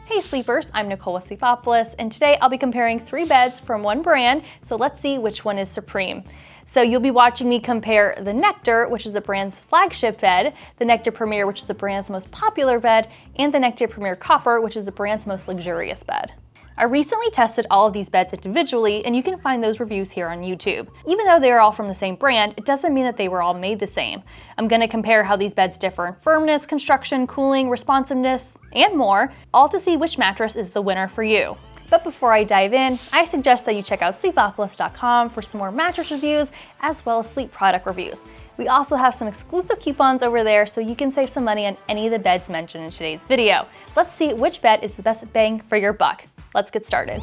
Hey sleepers, I'm Nicole with Sleepopolis, and today I'll be comparing 3 beds from one brand, so let's see which one is supreme. So you'll be watching me compare the Nectar, which is the brand's flagship bed, the Nectar Premier, which is the brand's most popular bed, and the Nectar Premier Copper, which is the brand's most luxurious bed. I recently tested all of these beds individually, and you can find those reviews here on YouTube. Even though they are all from the same brand, it doesn't mean that they were all made the same. I'm going to compare how these beds differ in firmness, construction, cooling, responsiveness, and more, all to see which mattress is the winner for you. But before I dive in, I suggest that you check out Sleepopolis.com for some more mattress reviews as well as sleep product reviews. We also have some exclusive coupons over there so you can save some money on any of the beds mentioned in today's video. Let's see which bed is the best bang for your buck. Let's get started.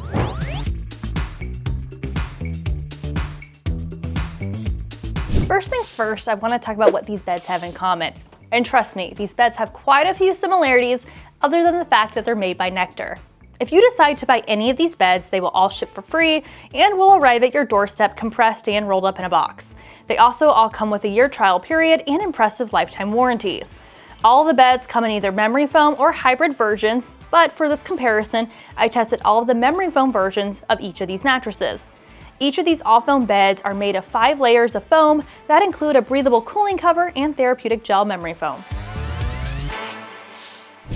First things first, I want to talk about what these beds have in common. And trust me, these beds have quite a few similarities other than the fact that they're made by Nectar. If you decide to buy any of these beds, they will all ship for free and will arrive at your doorstep compressed and rolled up in a box. They also all come with a year trial period and impressive lifetime warranties. All of the beds come in either memory foam or hybrid versions, but for this comparison, I tested all of the memory foam versions of each of these mattresses. Each of these all-foam beds are made of 5 layers of foam that include a breathable cooling cover and therapeutic gel memory foam.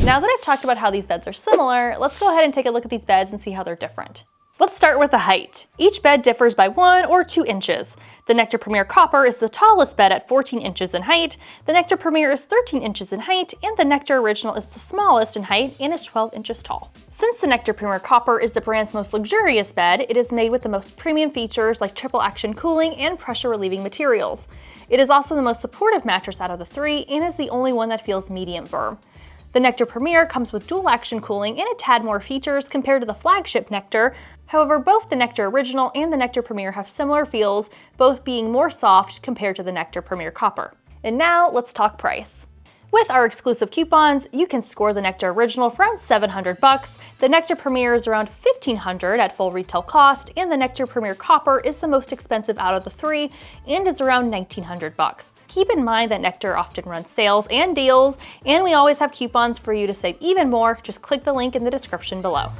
Now that I've talked about how these beds are similar, let's go ahead and take a look at these beds and see how they're different. Let's start with the height. Each bed differs by 1 or 2 inches. The Nectar Premier Copper is the tallest bed at 14 inches in height, the Nectar Premier is 13 inches in height, and the Nectar Original is the smallest in height and is 12 inches tall. Since the Nectar Premier Copper is the brand's most luxurious bed, it is made with the most premium features like triple action cooling and pressure relieving materials. It is also the most supportive mattress out of the 3 and is the only one that feels medium firm. The Nectar Premier comes with dual action cooling and a tad more features compared to the flagship Nectar. However, both the Nectar Original and the Nectar Premier have similar feels, both being more soft compared to the Nectar Premier Copper. And now let's talk price. With our exclusive coupons, you can score the Nectar Original for around $700, the Nectar Premier is around $1,500 at full retail cost, and the Nectar Premier Copper is the most expensive out of the 3 and is around $1,900. Keep in mind that Nectar often runs sales and deals, and we always have coupons for you to save even more. Just click the link in the description below.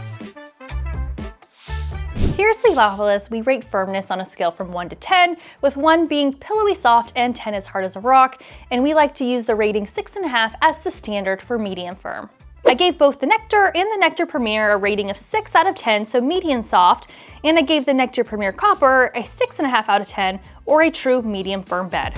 Here at Sleepopolis, we rate firmness on a scale from 1 to 10, with 1 being pillowy soft and 10 as hard as a rock, and we like to use the rating 6.5 as the standard for medium firm. I gave both the Nectar and the Nectar Premier a rating of 6 out of 10, so medium soft, and I gave the Nectar Premier Copper a 6.5 out of 10, or a true medium firm bed.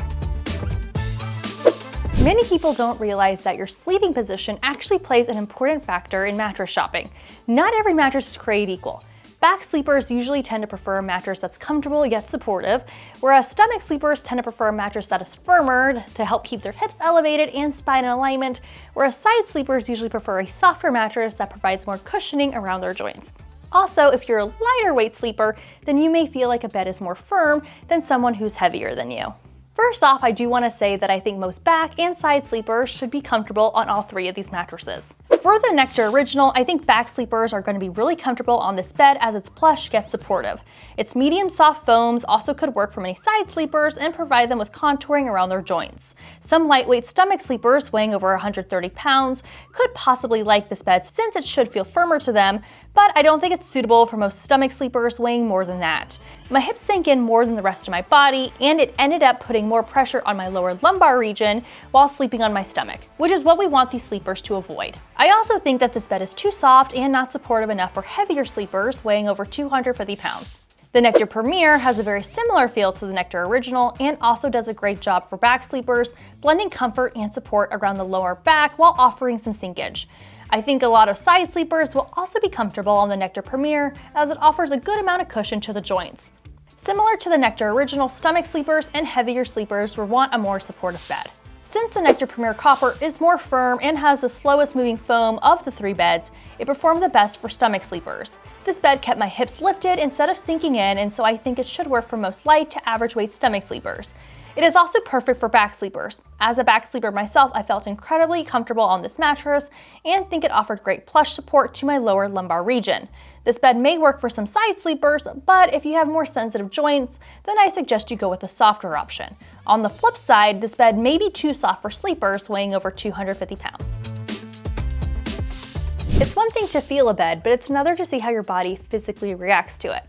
Many people don't realize that your sleeping position actually plays an important factor in mattress shopping. Not every mattress is created equal. Back sleepers usually tend to prefer a mattress that's comfortable yet supportive, whereas stomach sleepers tend to prefer a mattress that is firmer to help keep their hips elevated and spine in alignment, whereas side sleepers usually prefer a softer mattress that provides more cushioning around their joints. Also, if you're a lighter weight sleeper, then you may feel like a bed is more firm than someone who's heavier than you. First off, I do want to say that I think most back and side sleepers should be comfortable on all 3 of these mattresses. For the Nectar Original, I think back sleepers are going to be really comfortable on this bed as it's plush yet supportive. Its medium soft foams also could work for many side sleepers and provide them with contouring around their joints. Some lightweight stomach sleepers weighing over 130 pounds could possibly like this bed since it should feel firmer to them, but I don't think it's suitable for most stomach sleepers weighing more than that. My hips sank in more than the rest of my body, and it ended up putting more pressure on my lower lumbar region while sleeping on my stomach, which is what we want these sleepers to avoid. I also think that this bed is too soft and not supportive enough for heavier sleepers weighing over 250 pounds. The Nectar Premier has a very similar feel to the Nectar Original and also does a great job for back sleepers, blending comfort and support around the lower back while offering some sinkage. I think a lot of side sleepers will also be comfortable on the Nectar Premier as it offers a good amount of cushion to the joints. Similar to the Nectar Original, stomach sleepers and heavier sleepers will want a more supportive bed. Since the Nectar Premier Copper is more firm and has the slowest moving foam of the 3 beds, it performed the best for stomach sleepers. This bed kept my hips lifted instead of sinking in, and so I think it should work for most light to average weight stomach sleepers. It is also perfect for back sleepers. As a back sleeper myself, I felt incredibly comfortable on this mattress and think it offered great plush support to my lower lumbar region. This bed may work for some side sleepers, but if you have more sensitive joints, then I suggest you go with a softer option. On the flip side, this bed may be too soft for sleepers weighing over 250 pounds. It's one thing to feel a bed, but it's another to see how your body physically reacts to it.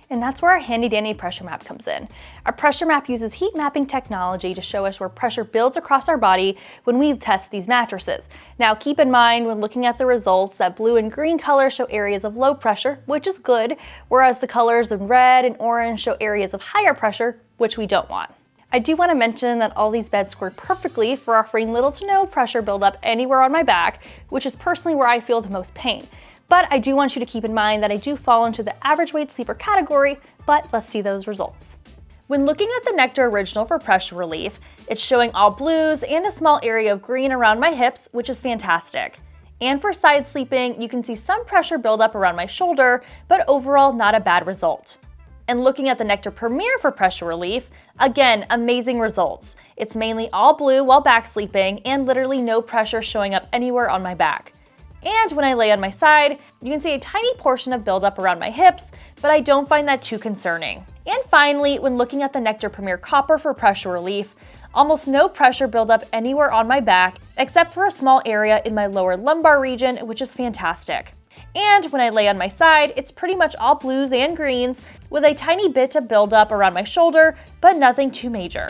And that's where our handy dandy pressure map comes in. Our pressure map uses heat mapping technology to show us where pressure builds across our body when we test these mattresses. Now keep in mind when looking at the results that blue and green colors show areas of low pressure, which is good, whereas the colors in red and orange show areas of higher pressure, which we don't want. I do want to mention that all these beds scored perfectly for offering little to no pressure buildup anywhere on my back, which is personally where I feel the most pain. But I do want you to keep in mind that I do fall into the average weight sleeper category, but let's see those results. When looking at the Nectar Original for pressure relief, it's showing all blues and a small area of green around my hips, which is fantastic. And for side sleeping, you can see some pressure buildup around my shoulder, but overall not a bad result. And looking at the Nectar Premier for pressure relief, again, amazing results. It's mainly all blue while back sleeping and literally no pressure showing up anywhere on my back. And when I lay on my side, you can see a tiny portion of buildup around my hips, but I don't find that too concerning. And finally, when looking at the Nectar Premier Copper for pressure relief, almost no pressure buildup anywhere on my back, except for a small area in my lower lumbar region, which is fantastic. And when I lay on my side, it's pretty much all blues and greens, with a tiny bit of buildup around my shoulder, but nothing too major.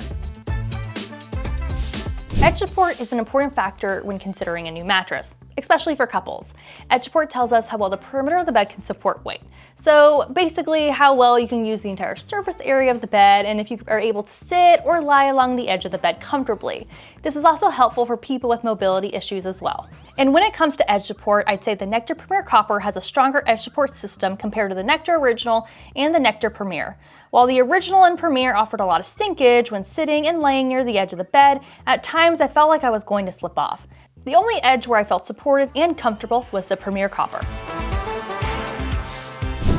Edge support is an important factor when considering a new mattress, especially for couples. Edge support tells us how well the perimeter of the bed can support weight. So basically how well you can use the entire surface area of the bed and if you are able to sit or lie along the edge of the bed comfortably. This is also helpful for people with mobility issues as well. And when it comes to edge support, I'd say the Nectar Premier Copper has a stronger edge support system compared to the Nectar Original and the Nectar Premier. While the Original and Premier offered a lot of sinkage when sitting and laying near the edge of the bed, at times I felt like I was going to slip off. The only edge where I felt supported and comfortable was the Premier Copper.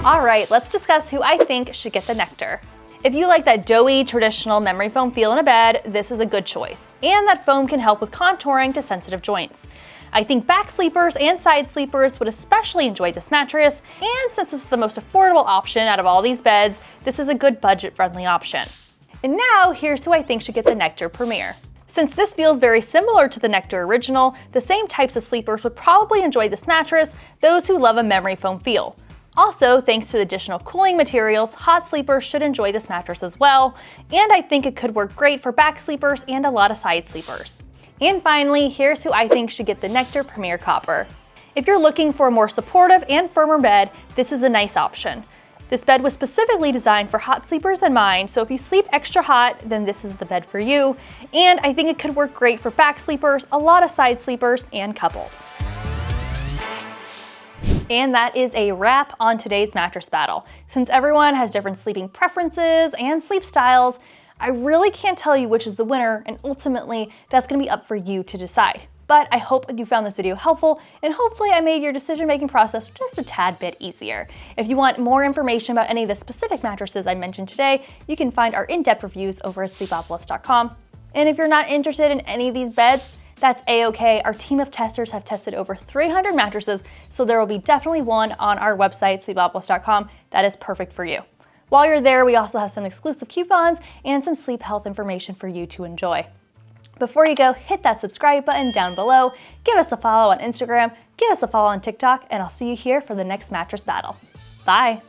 All right, let's discuss who I think should get the Nectar. If you like that doughy, traditional memory foam feel in a bed, this is a good choice. And that foam can help with contouring to sensitive joints. I think back sleepers and side sleepers would especially enjoy this mattress, and since this is the most affordable option out of all these beds, this is a good budget-friendly option. And now, here's who I think should get the Nectar Premier. Since this feels very similar to the Nectar Original, the same types of sleepers would probably enjoy this mattress, those who love a memory foam feel. Also, thanks to the additional cooling materials, hot sleepers should enjoy this mattress as well, and I think it could work great for back sleepers and a lot of side sleepers. And finally, here's who I think should get the Nectar Premier Copper. If you're looking for a more supportive and firmer bed, this is a nice option. This bed was specifically designed for hot sleepers in mind, so if you sleep extra hot, then this is the bed for you. And I think it could work great for back sleepers, a lot of side sleepers, and couples. And that is a wrap on today's mattress battle. Since everyone has different sleeping preferences and sleep styles, I really can't tell you which is the winner, and ultimately that's going to be up for you to decide. But I hope you found this video helpful, and hopefully I made your decision-making process just a tad bit easier. If you want more information about any of the specific mattresses I mentioned today, you can find our in-depth reviews over at sleepopolis.com. And if you're not interested in any of these beds, that's a-okay. Our team of testers have tested over 300 mattresses, so there will be definitely one on our website, sleepopolis.com, that is perfect for you. While you're there, we also have some exclusive coupons and some sleep health information for you to enjoy. Before you go, hit that subscribe button down below, give us a follow on Instagram, give us a follow on TikTok, and I'll see you here for the next mattress battle. Bye!